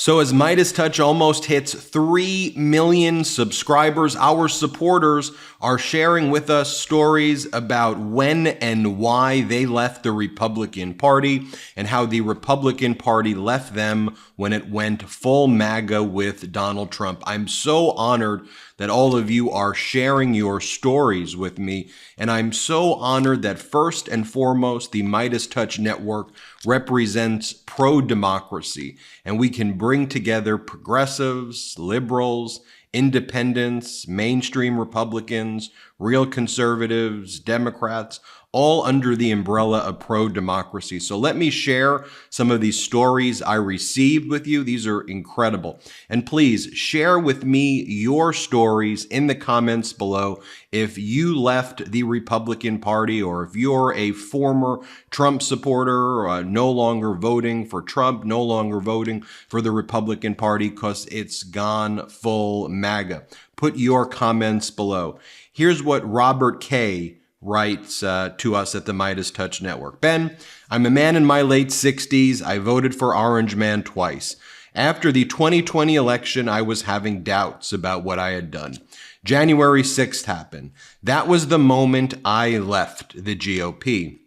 So as MeidasTouch almost hits 3 million subscribers, our supporters are sharing with us stories about when and why they left the Republican Party and how the Republican Party left them when it went full MAGA with Donald Trump. I'm so honored that all of you are sharing your stories with me, and I'm so honored that first and foremost, the MeidasTouch Network represents pro-democracy, and we can bring together progressives, liberals, independents, mainstream Republicans, real conservatives, Democrats, all under the umbrella of pro-democracy. So let me share some of these stories I received with you. These are incredible. And please share with me your stories in the comments below. If you left the Republican Party, or if you're a former Trump supporter, no longer voting for Trump, no longer voting for the Republican Party because it's gone full MAGA. Put your comments below. Here's what Robert K. writes to us at the MeidasTouch Network. Ben, I'm a man in my late 60s. I voted for Orange Man twice. After the 2020 election, I was having doubts about what I had done. January 6th happened. That was the moment I left the GOP.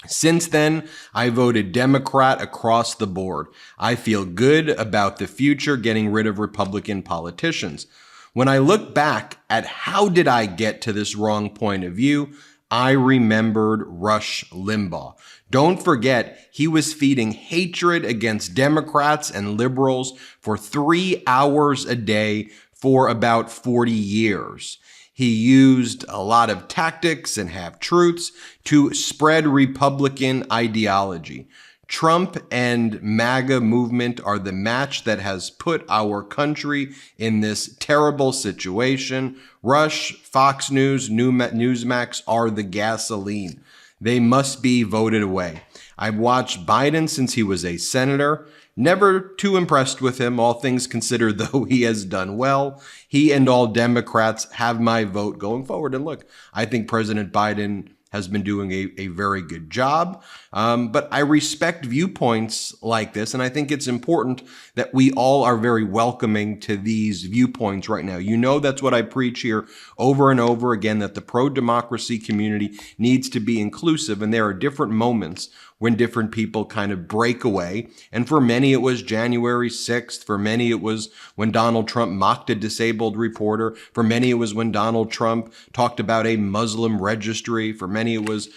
Since then, I voted Democrat across the board. I feel good about the future, getting rid of Republican politicians. When I look back at how did I get to this wrong point of view, I remembered Rush Limbaugh. Don't forget, he was feeding hatred against Democrats and liberals for 3 hours a day for about 40 years. He used a lot of tactics and half-truths to spread Republican ideology. Trump and MAGA movement are the match that has put our country in this terrible situation. Rush, Fox News, Newsmax are the gasoline. They must be voted away. I've watched Biden since he was a senator. Never too impressed with him, all things considered, though he has done well. He and all Democrats have my vote going forward. And look, I think President Biden has been doing a very good job. But I respect viewpoints like this, and I think it's important that we all are very welcoming to these viewpoints right now. You know that's what I preach here over and over again, that the pro-democracy community needs to be inclusive, and there are different moments when different people kind of break away. And for many, it was January 6th. For many, it was when Donald Trump mocked a disabled reporter. For many, it was when Donald Trump talked about a Muslim registry. For many, it was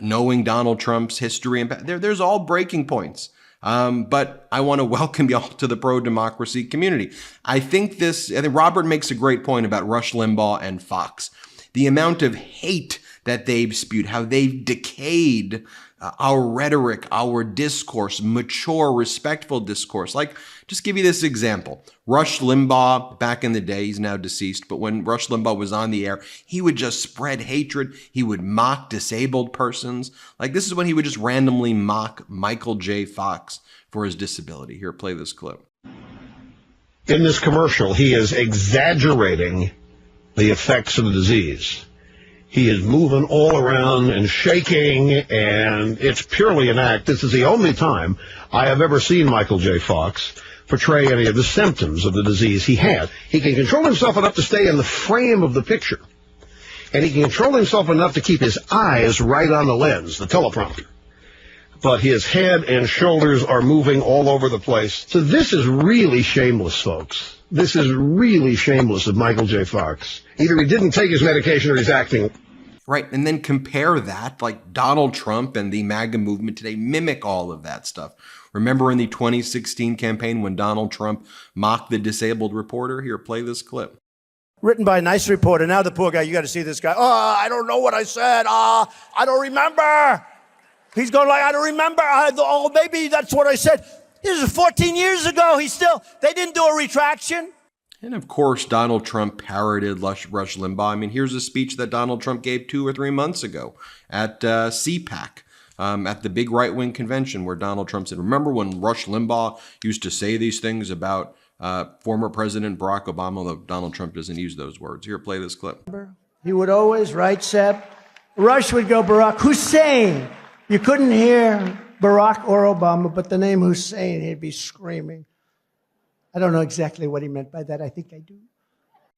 knowing Donald Trump's history. And there's all breaking points. But I want to welcome y'all to the pro-democracy community. I think Robert makes a great point about Rush Limbaugh and Fox. The amount of hate that they've spewed, how they've decayed our rhetoric, our discourse, mature, respectful discourse. Like, just give you this example. Rush Limbaugh, back in the day, he's now deceased, but when Rush Limbaugh was on the air, he would just spread hatred. He would mock disabled persons. Like, this is when he would just randomly mock Michael J. Fox for his disability. Here, play this clip. In this commercial, he is exaggerating the effects of the disease. He is moving all around and shaking, and it's purely an act. This is the only time I have ever seen Michael J. Fox portray any of the symptoms of the disease he had. He can control himself enough to stay in the frame of the picture, and he can control himself enough to keep his eyes right on the lens, the teleprompter. But his head and shoulders are moving all over the place. So this is really shameless, folks. This is really shameless of Michael J. Fox. Either he didn't take his medication or he's acting. Right, and then compare that, like Donald Trump and the MAGA movement today mimic all of that stuff. Remember in the 2016 campaign when Donald Trump mocked the disabled reporter? Here, play this clip. Written by a nice reporter. Now the poor guy, you got to see this guy. Oh, I don't know what I said. I don't remember. He's going like, I don't remember. Oh, maybe that's what I said. This is 14 years ago. They didn't do a retraction. And of course, Donald Trump parroted Rush Limbaugh. I mean, here's a speech that Donald Trump gave 2 or 3 months ago at CPAC, at the big right-wing convention where Donald Trump said, remember when Rush Limbaugh used to say these things about former President Barack Obama, although Donald Trump doesn't use those words. Here, play this clip. He would always, right, Seb? Rush would go Barack Hussein. You couldn't hear Barack or Obama, but the name Hussein, he'd be screaming. I don't know exactly what he meant by that. I think I do.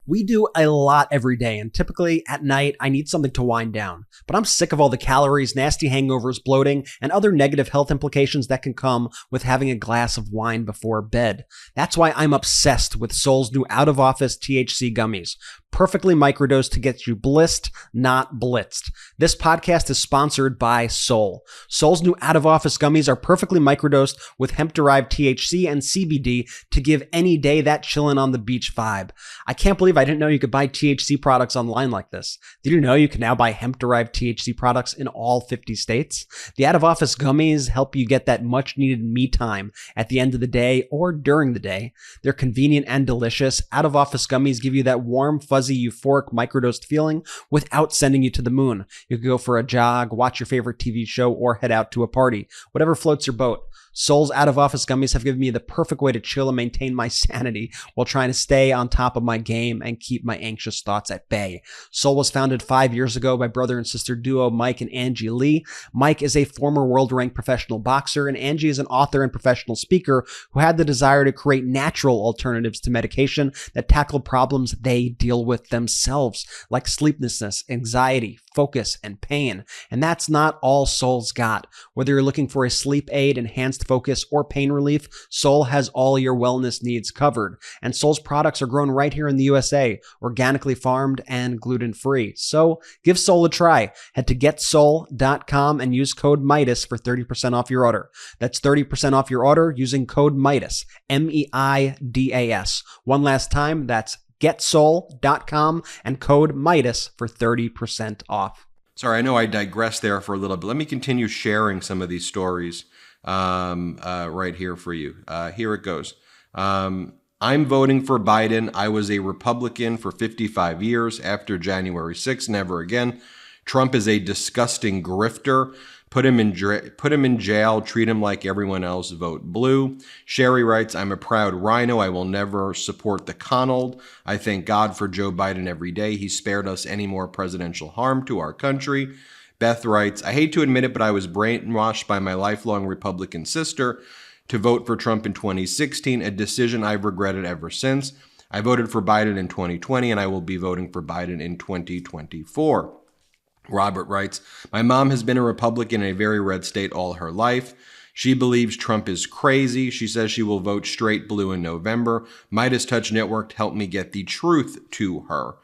We do a lot every day, and typically at night, I need something to wind down. But I'm sick of all the calories, nasty hangovers, bloating, and other negative health implications that can come with having a glass of wine before bed. That's why I'm obsessed with Sol's new out-of-office THC gummies. Perfectly microdosed to get you blissed, not blitzed. This podcast is sponsored by Sol. Sol's new out-of-office gummies are perfectly microdosed with hemp-derived THC and CBD to give any day that chillin' on the beach vibe. I can't believe I didn't know you could buy THC products online like this. Did you know you can now buy hemp-derived THC products in all 50 states? The out-of-office gummies help you get that much-needed me time at the end of the day or during the day. They're convenient and delicious. Out-of-office gummies give you that warm, fuzzy, euphoric microdosed feeling without sending you to the moon. You could go for a jog, watch your favorite TV show, or head out to a party. Whatever floats your boat. Sol's out-of-office gummies have given me the perfect way to chill and maintain my sanity while trying to stay on top of my game and keep my anxious thoughts at bay. Sol was founded 5 years ago by brother and sister duo Mike and Angie Lee. Mike is a former world-ranked professional boxer, and Angie is an author and professional speaker who had the desire to create natural alternatives to medication that tackle problems they deal with themselves, like sleeplessness, anxiety, focus, and pain. And that's not all Sol's got. Whether you're looking for a sleep aid, enhanced focus, or pain relief, Sol has all your wellness needs covered. And Sol's products are grown right here in the USA, organically farmed and gluten-free. So give Sol a try. Head to getsol.com and use code Meidas for 30% off your order. That's 30% off your order using code Meidas, M-E-I-D-A-S. One last time, that's getsol.com and code Meidas for 30% off. Sorry, I know I digressed there for a little bit. Let me continue sharing some of these stories right here for you. Here it goes. I'm voting for Biden. I was a Republican for 55 years. After January 6th, never again. Trump is a disgusting grifter. Put him in jail. Treat him like everyone else. Vote blue. Sherry writes, I'm a proud rhino. I will never support the Conald. I thank God for Joe Biden every day. He spared us any more presidential harm to our country. Beth writes, I hate to admit it, but I was brainwashed by my lifelong Republican sister to vote for Trump in 2016, a decision I've regretted ever since. I voted for Biden in 2020, and I will be voting for Biden in 2024. Robert writes, my mom has been a Republican in a very red state all her life. She believes Trump is crazy. She says she will vote straight blue in November. MeidasTouch Network helped me get the truth to her.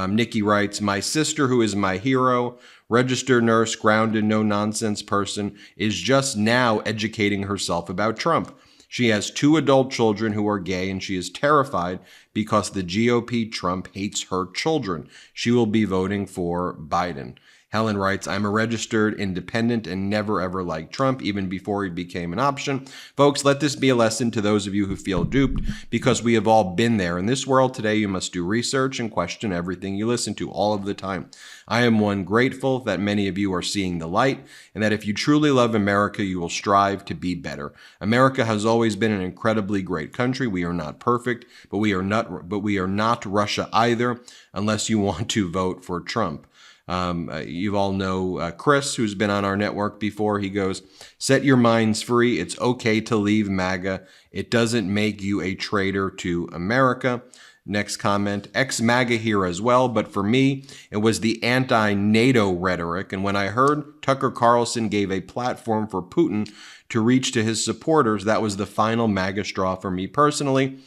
Nikki writes, my sister, who is my hero, registered nurse, grounded, no-nonsense person, is just now educating herself about Trump. She has 2 adult children who are gay, and she is terrified because the GOP Trump hates her children. She will be voting for Biden. Helen writes, I'm a registered independent and never ever liked Trump, even before he became an option. Folks, let this be a lesson to those of you who feel duped, because we have all been there. In this world today, you must do research and question everything you listen to all of the time. I am one grateful that many of you are seeing the light, and that if you truly love America, you will strive to be better. America has always been an incredibly great country. We are not perfect, but we are not Russia either, unless you want to vote for Trump. You all know Chris, who's been on our network before. He goes, set your minds free. It's okay to leave MAGA. It doesn't make you a traitor to America. Next comment, ex-MAGA here as well, but for me, it was the anti-NATO rhetoric. And when I heard Tucker Carlson gave a platform for Putin to reach to his supporters, that was the final MAGA straw for me personally.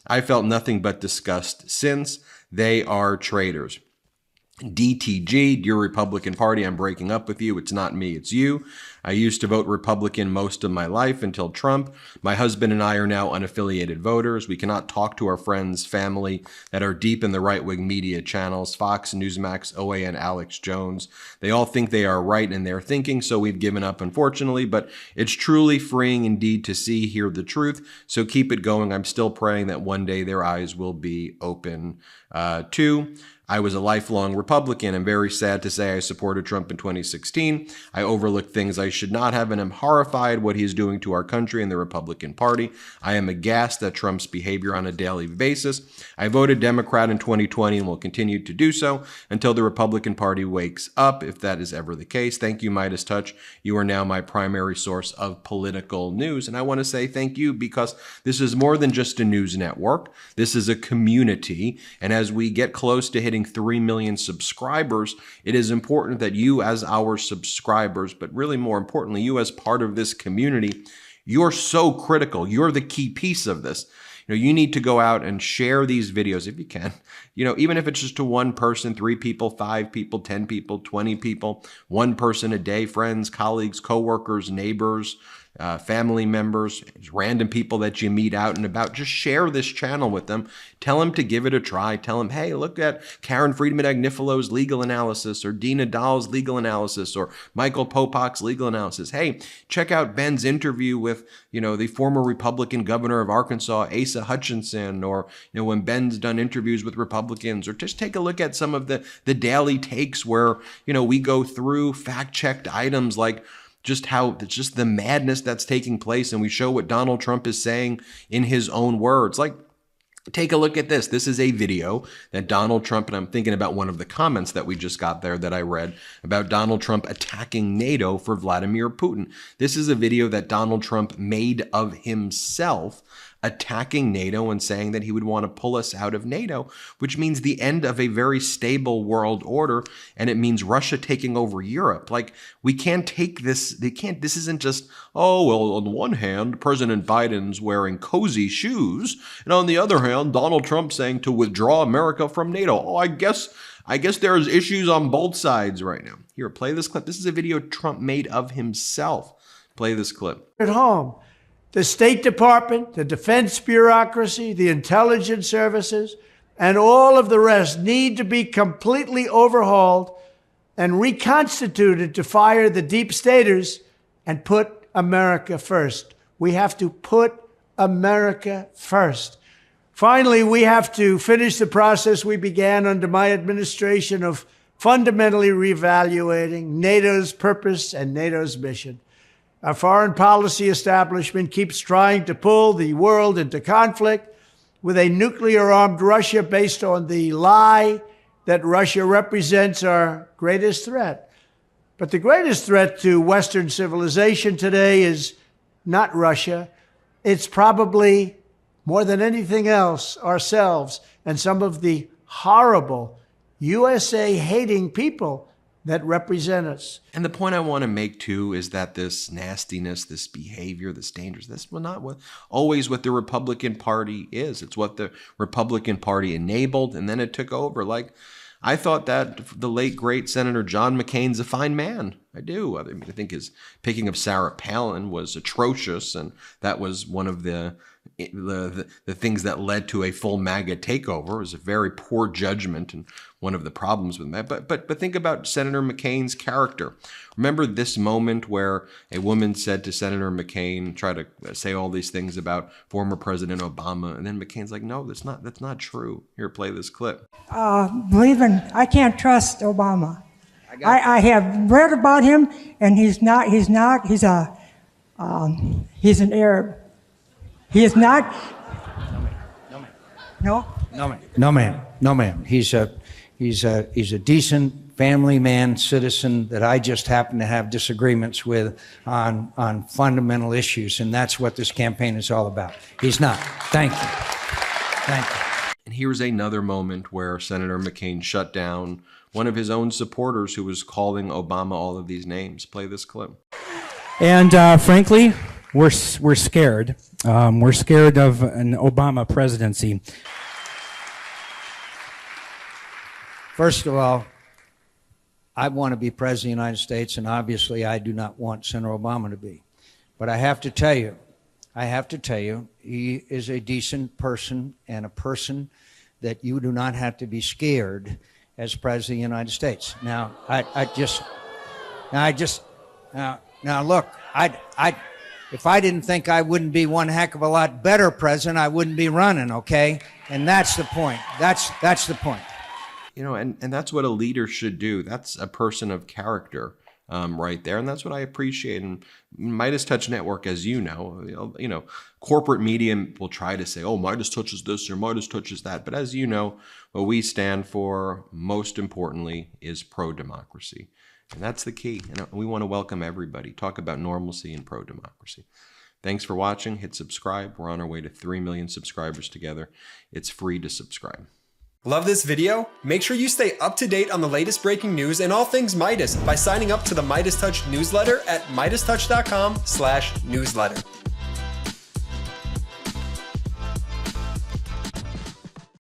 I felt nothing but disgust since. They are traitors. DTG, dear Republican Party, I'm breaking up with you. It's not me, it's you. I used to vote Republican most of my life until Trump. My husband and I are now unaffiliated voters. We cannot talk to our friends, family that are deep in the right-wing media channels, Fox, Newsmax, OAN, Alex Jones. They all think they are right in their thinking, so we've given up, unfortunately. But it's truly freeing indeed to hear the truth. So keep it going. I'm still praying that one day their eyes will be open too. I was a lifelong Republican. I'm very sad to say I supported Trump in 2016. I overlooked things I should not have and am horrified what he is doing to our country and the Republican Party. I am aghast at Trump's behavior on a daily basis. I voted Democrat in 2020 and will continue to do so until the Republican Party wakes up, if that is ever the case. Thank you, MeidasTouch. You are now my primary source of political news. And I want to say thank you because this is more than just a news network. This is a community. And as we get close to hitting 3 million subscribers, it is important that you as our subscribers, but really more importantly, you as part of this community, you're so critical. You're the key piece of this. You need to go out and share these videos if you can. Even if it's just to one person, 3 people, 5 people, 10 people, 20 people, 1 person a day, friends, colleagues, coworkers, neighbors, family members, random people that you meet out and about. Just share this channel with them. Tell them to give it a try. Tell them, hey, look at Karen Friedman-Agnifilo's legal analysis, or Dina Dahl's legal analysis, or Michael Popak's legal analysis. Hey, check out Ben's interview with, the former Republican governor of Arkansas, Asa Hutchinson, or, when Ben's done interviews with Republicans, or just take a look at some of the daily takes where, we go through fact-checked items like just the madness that's taking place, and we show what Donald Trump is saying in his own words. Like, take a look at this. This is a video that Donald Trump, and I'm thinking about one of the comments that we just got there that I read about Donald Trump attacking NATO for Vladimir Putin. This is a video that Donald Trump made of himself attacking NATO and saying that he would want to pull us out of NATO, which means the end of a very stable world order, and it means Russia taking over Europe. Like, we can't take this, this isn't just, oh, well, on one hand, President Biden's wearing cozy shoes, and on the other hand, Donald Trump saying to withdraw America from NATO. Oh, I guess there's issues on both sides right now. Here, play this clip. This is a video Trump made of himself. Play this clip. At home. The State Department, the defense bureaucracy, the intelligence services, and all of the rest need to be completely overhauled and reconstituted to fire the deep staters and put America first. We have to put America first. Finally, we have to finish the process we began under my administration of fundamentally reevaluating NATO's purpose and NATO's mission. Our foreign policy establishment keeps trying to pull the world into conflict with a nuclear-armed Russia based on the lie that Russia represents our greatest threat. But the greatest threat to Western civilization today is not Russia. It's probably, more than anything else, ourselves and some of the horrible USA-hating people that represent us. And the point I want to make too is that this nastiness, this behavior, this dangerous, this was not always what the Republican Party is. It's what the Republican Party enabled, and then it took over. Like, I thought that the late, great Senator John McCain's a fine man. I do. I mean, I think his picking of Sarah Palin was atrocious, and that was one of the things that led to a full MAGA takeover. It was a very poor judgment, and one of the problems with that. But think about Senator McCain's character. Remember this moment where a woman said to Senator McCain, try to say all these things about former President Obama, and then McCain's like, no, that's not true. Here, play this clip. I can't trust Obama. I have read about him, and he's an Arab. He is not. No, ma'am. He's a decent family man, citizen that I just happen to have disagreements with on fundamental issues, and that's what this campaign is all about. He's not. Thank you. And here's another moment where Senator McCain shut down one of his own supporters who was calling Obama all of these names. Play this clip. And frankly, we're scared. We're scared of an Obama presidency. First of all, I want to be president of the United States, and obviously I do not want Senator Obama to be. But I have to tell you, he is a decent person and a person that you do not have to be scared as president of the United States. Now, look, if I didn't think I wouldn't be one heck of a lot better president, I wouldn't be running, okay? And that's the point. That's the point. You know, and that's what a leader should do. That's a person of character right there. And that's what I appreciate. And MeidasTouch Network, as you know, corporate media will try to say, oh, MeidasTouch is this or MeidasTouch is that. But as you know, what we stand for, most importantly, is pro-democracy. And that's the key. And we want to welcome everybody. Talk about normalcy and pro-democracy. Thanks for watching. Hit subscribe. We're on our way to 3 million subscribers together. It's free to subscribe. Love this video? Make sure you stay up to date on the latest breaking news and all things Meidas by signing up to the MeidasTouch newsletter at MeidasTouch.com/newsletter.